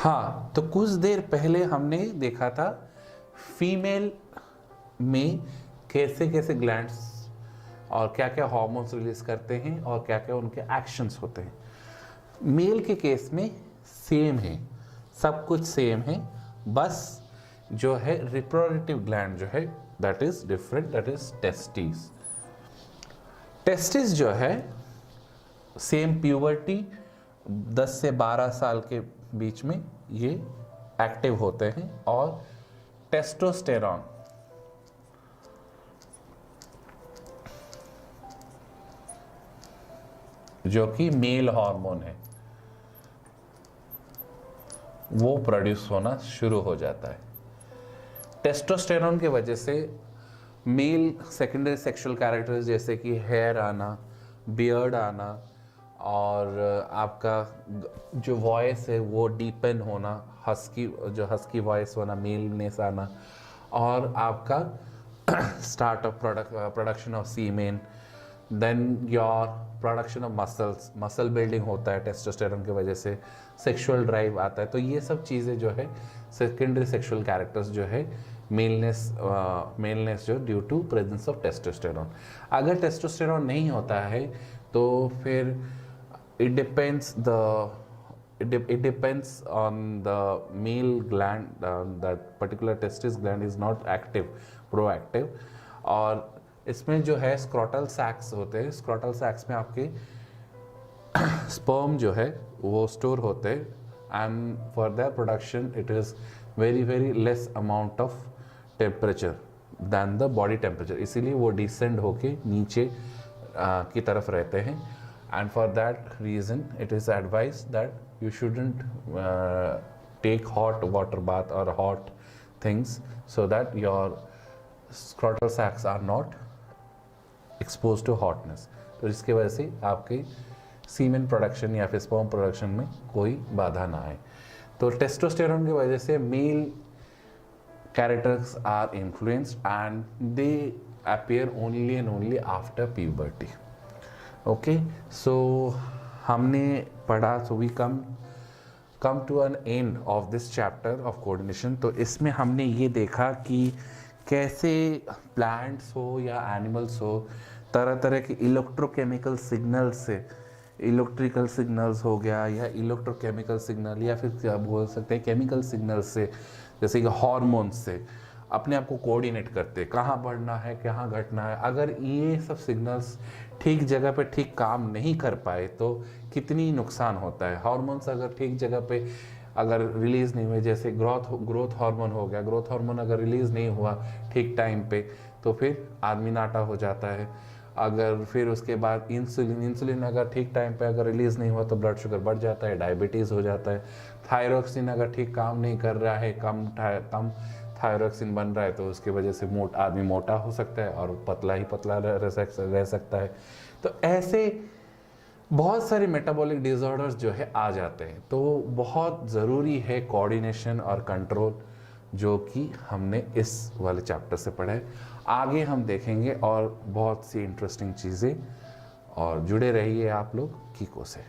हाँ, तो कुछ देर पहले हमने देखा था फीमेल में कैसे कैसे ग्लैंड्स और क्या क्या हार्मोन्स रिलीज करते हैं और क्या क्या उनके एक्शंस होते हैं। मेल के केस में सेम है, सब कुछ सेम है, बस जो है रिप्रोडक्टिव ग्लैंड जो है that is different, that is testis. Testis जो है सेम प्यूबर्टी 10 से 12 साल के बीच में ये एक्टिव होते हैं और टेस्टोस्टेरॉन जो कि मेल हार्मोन है वो प्रोड्यूस होना शुरू हो जाता है। टेस्टोस्टेरॉन की वजह से मेल सेकेंडरी सेक्सुअल कैरेक्टर्स जैसे कि हेयर आना, बियर्ड आना और आपका जो वॉइस है वो डीपन होना, हस्की वॉइस होना, मेलनेस आना और आपका start of production of semen, then your production of muscle building होता है टेस्टोस्टेरोन की वजह से, सेक्सुअल ड्राइव आता है। तो ये सब चीज़ें जो है सेकेंडरी सेक्सुअल कैरेक्टर्स जो है मेलनेस जो due to presence of testosterone. अगर टेस्टोस्टेरोन नहीं होता है तो फिर it depends on the male gland, that particular testis gland is not active, proactive। और इसमें जो है स्क्रोटल सैक्स होते हैं, स्क्रोटल सैक्स में आपके स्पर्म जो है वो स्टोर होते हैं and for that production it is very very less amount of temperature than the body temperature, इसीलिए वो डिसेंड होके नीचे की तरफ रहते हैं। And for that reason it is advised that you shouldn't take hot water bath or hot things so that your scrotal sacs are not exposed to hotness। तो जिसकी वजह से आपके सीमेन प्रोडक्शन या फिर स्पर्म प्रोडक्शन में कोई बाधा ना आए। तो टेस्टोस्टेरोन की वजह से male characters are influenced and they appear only and only after puberty। Okay, so हमने पढ़ा, so we come to an end of this chapter of coordination. तो इसमें हमने ये देखा कि कैसे प्लांट्स हो या एनिमल्स हो तरह तरह के इलेक्ट्रोकेमिकल सिग्नल से, इलेक्ट्रिकल सिग्नल्स हो गया या इलेक्ट्रोकेमिकल सिग्नल या फिर क्या बोल सकते हैं केमिकल सिग्नल से, जैसे कि हार्मोन्स से अपने आप को कोऑर्डिनेट करते, कहाँ बढ़ना है कहाँ घटना है। अगर ये सब सिग्नल्स ठीक जगह पे ठीक काम नहीं कर पाए तो कितनी नुकसान होता है। हार्मोन्स अगर ठीक जगह पे अगर रिलीज़ नहीं हुए, जैसे ग्रोथ हार्मोन हो गया, ग्रोथ हार्मोन अगर रिलीज़ नहीं हुआ ठीक टाइम पे तो फिर आदमी नाटा हो जाता है। अगर फिर उसके बाद इंसुलिन अगर ठीक टाइम पे अगर रिलीज़ नहीं हुआ तो ब्लड शुगर बढ़ जाता है, डायबिटीज़ हो जाता है। थायरॉक्सिन अगर ठीक काम नहीं कर रहा है, कम थायरॉक्सिन बन रहा है तो उसकी वजह से आदमी मोटा हो सकता है और पतला ही पतला रह सकता है। तो ऐसे बहुत सारे मेटाबॉलिक डिसऑर्डर्स जो है आ जाते हैं। तो बहुत ज़रूरी है कोऑर्डिनेशन और कंट्रोल, जो कि हमने इस वाले चैप्टर से पढ़ा है। आगे हम देखेंगे और बहुत सी इंटरेस्टिंग चीज़ें, और जुड़े रहिए आप लोग कीको से।